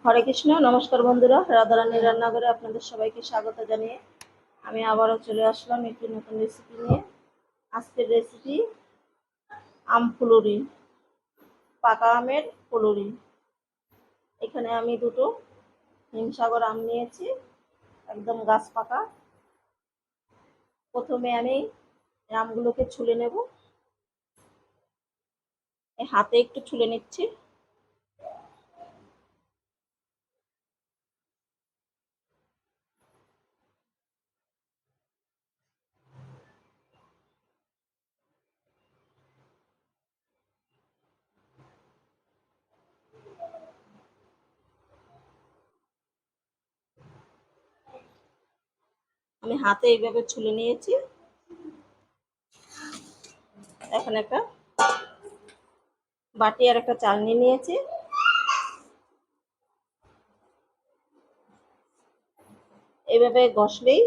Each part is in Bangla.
হরে কৃষ্ণ। নমস্কার বন্ধুরা, রাধারানী রান্নাঘরে আপনাদের সবাইকে স্বাগত জানিয়ে আমি আবারও চলে আসলাম একটি নতুন রেসিপি নিয়ে। আজকের রেসিপি আম ফুলুরি, পাকা আমের ফুলুরি। এখানে আমি দুটো হিমসাগর আম নিয়েছি, একদম গাছ পাকা। প্রথমে আমি আমগুলোকে ছুলে নেব। হাতে একটু ছুলে নিচ্ছি। আমি হাতে এইভাবে ছুলে নিয়েছি। এখন একটা বাটি আর একটা চালনি নিয়েছি। এইভাবে ঘষলেই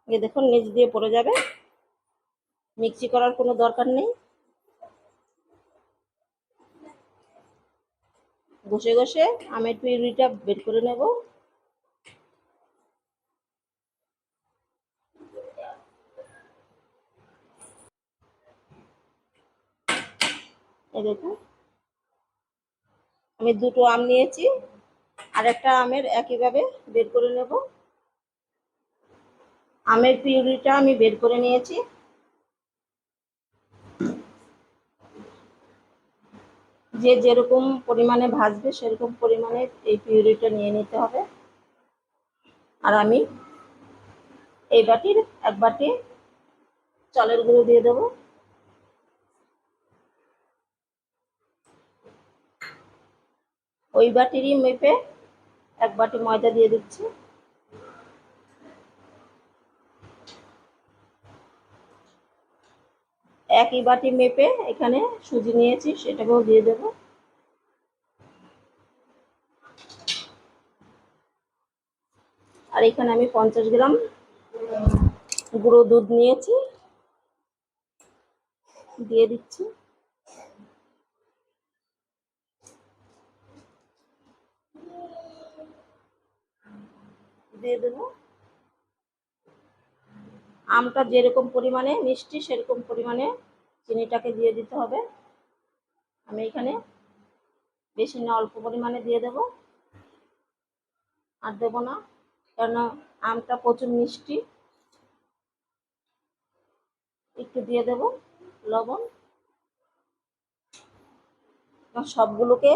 দেখুন নিচ দিয়ে পড়ে যাবে। মিক্সি করার কোনো দরকার নেই। ঘষে ঘষে আমের পিউরিটা বের করে নেব। এই দেখুন, আমি দুটো আম নিয়েছি, আর একটা আমের একইভাবে বের করে নেব। আমের পিউরিটা আমি বের করে নিয়েছি। যে যেরকম পরিমাণে ভাজবে সেরকম পরিমাণে এই পিউরিটা নিয়ে নিতে হবে। আর আমি এই বাটির এক বাটি চালের গুঁড়ো দিয়ে দেবো। ওই বাটিরই মেপে এক বাটি ময়দা দিয়ে দিচ্ছি। একই বাটি মেপে এখানে সুজি নিয়েছি, সেটাকেও দিয়ে দেবো। আর এখানে আমি 50 গ্রাম গুঁড়ো দুধ নিয়েছি, দিয়ে দিচ্ছি। দিয়ে দেবো। আমটা যেরকম পরিমাণে মিষ্টি সেরকম পরিমাণে চিনিটাকে দিয়ে দিতে হবে। আমি এখানে বেশি না, অল্প পরিমাণে দিয়ে দেব। আর দেবো না, কারণ আমটা প্রচুর মিষ্টি। একটু দিয়ে দেব লবণ। সবগুলোকে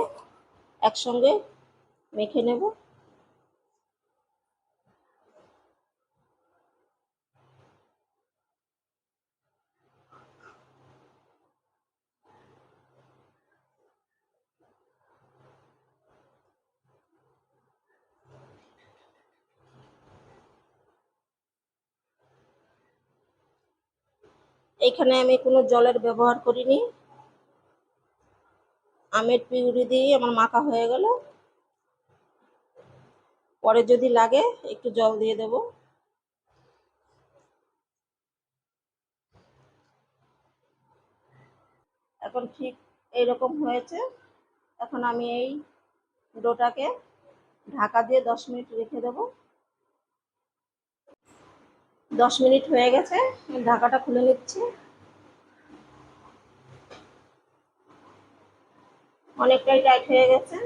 একসঙ্গে মেখে নেব। এখানে আমি কোনো জলের ব্যবহার করিনি। আমের পিউরি দিয়ে আমার মাখা হয়ে গেল। পরে যদি লাগে একটু জল দিয়ে দেব। এখন ঠিক এইরকম হয়েছে। এখন আমি এই ডোটাকে ঢাকা দিয়ে 10 মিনিট রেখে দেব। 10 মিনিট হয়ে গেছে, ঢাকাটা খুলে নিচ্ছি। অনেকটাই টাইট হয়ে গেছে,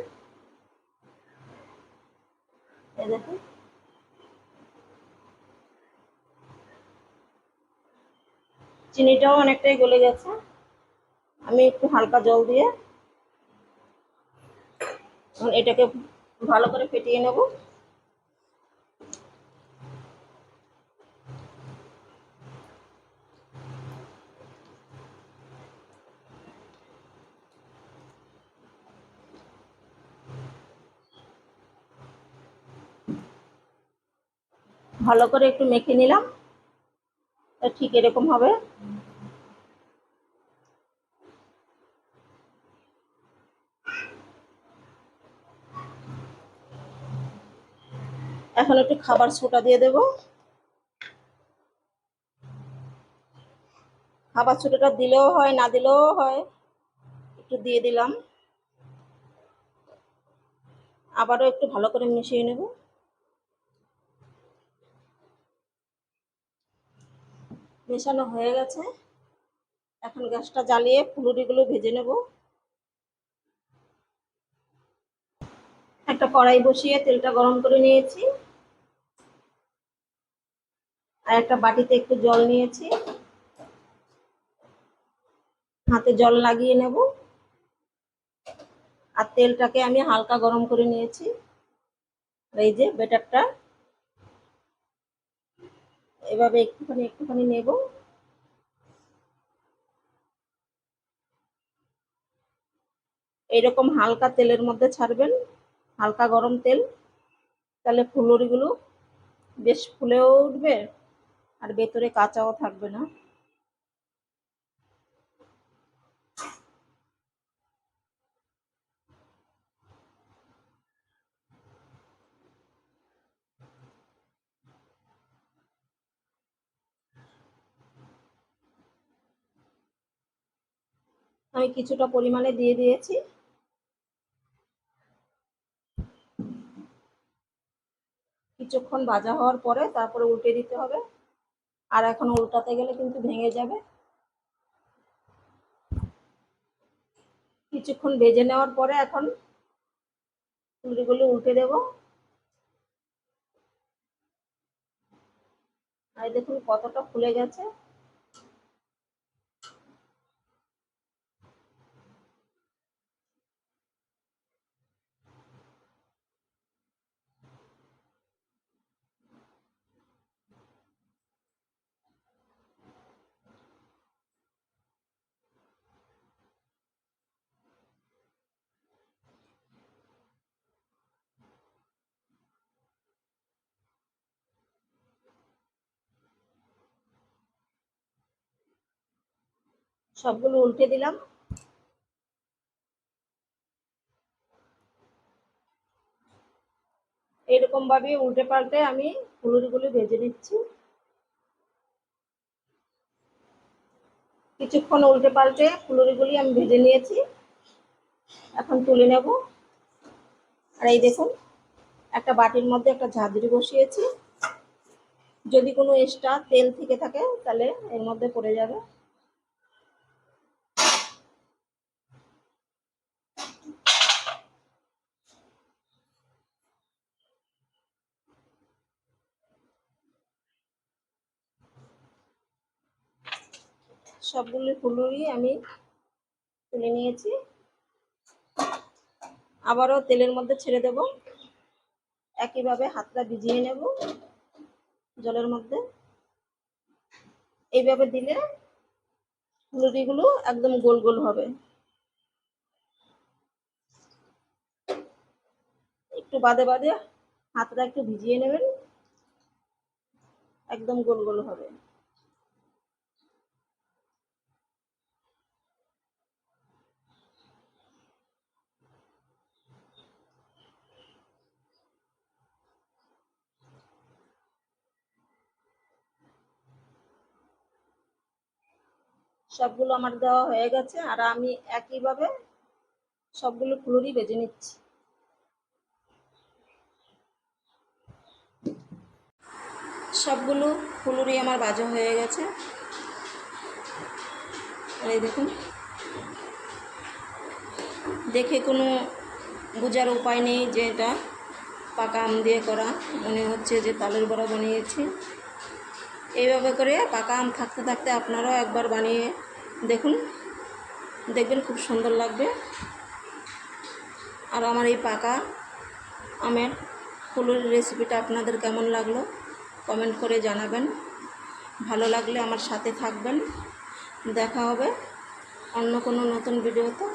এই দেখুন। চিনিটাও অনেকটাই গলে গেছে। আমি একটু হালকা জল দিয়ে এটাকে ভালো করে ফেটিয়ে নেব। ভালো করে একটু মেখে নিলাম, ঠিক এরকম হবে। এখন একটু খাবার সোডা দিয়ে দেব। খাবার ছোটোটা দিলেও হয়, না দিলেও হয়, একটু দিয়ে দিলাম। আবারও একটু ভালো করে মিশিয়ে নেব। মেশানো হয়ে গেছে। এখন গ্যাসটা জ্বালিয়ে ফুলুরিগুলো ভেজে নেব। একটা কড়াই বসিয়ে তেলটা গরম করে নিয়েছি, আর একটা বাটিতে একটু জল নিয়েছি, হাতে জল লাগিয়ে নেব। আর তেলটাকে আমি হালকা গরম করে নিয়েছি। এই যে ব্যাটারটা এভাবে একটুখানি একটুখানি নেব। এইরকম হালকা তেলের মধ্যে ছাড়বেন, হালকা গরম তেল, তাহলে ফুলুরিগুলো বেশ ফুলেও উঠবে আর ভেতরে কাঁচাও থাকবে না। আমি কিছুটা পরিমাণে দিয়ে দিয়েছি। কিছুক্ষণ ভাজা হওয়ার পরে তারপরে উল্টে দিতে হবে, আর এখন উল্টাতে গেলে কিন্তু ভেঙে যাবে। কিছুক্ষণ ভেজে নেওয়ার পরে এখন ফুলুরিগুলো উল্টে দেব। আর দেখুন কতটা ফুলে গেছে। সবগুলো উল্টে দিলাম। এরকম ভাবে উল্টে পাল্টে আমি ফুলুরিগুলো ভেজে নিচ্ছি। কিছুক্ষণ উল্টে পাল্টে ফুলুরিগুলি আমি ভেজে নিয়েছি, এখন তুলে নেব। আর এই দেখুন একটা বাটির মধ্যে একটা ঝাঁঝরি বসিয়েছি, যদি কোনো এক্সট্রা তেল থেকে থাকে তাহলে এর মধ্যে পড়ে যাবে। সবগুলো ফুলুরি আমি তুলে নিয়েছি। আবারও তেলের মধ্যে ছেড়ে দেব। একইভাবে হাতটা ভিজিয়ে নেব জলের মধ্যে। এইভাবে দিলে ফুলুরিগুলো একদম গোল গোল হবে। একটু বাদে বাদে হাতটা একটু ভিজিয়ে নেবেন, একদম গোল গোল হবে। সবগুলো আমার দেওয়া হয়ে গেছে, আর আমি একইভাবে সবগুলো ফুলুরি ভেজে নিচ্ছি। সবগুলো ফুলুরি আমার ভাজা হয়ে গেছে। এই দেখুন, দেখে কোনো বোঝার উপায় নেই যে এটা পাকা আম দিয়ে করা, মনে হচ্ছে যে তালের বড়া বানিয়েছি। এইভাবে করে পাকা আম থাকতে থাকতে আপনারাও একবার বানিয়ে দেখুন, দেখবেন খুব সুন্দর লাগবে। আর আমার এই পাকা আমের ফুলুরির রেসিপিটা আপনাদের কেমন লাগলো কমেন্ট করে জানাবেন। ভালো লাগলে আমার সাথে থাকবেন। দেখা হবে অন্য কোনো নতুন ভিডিওতে।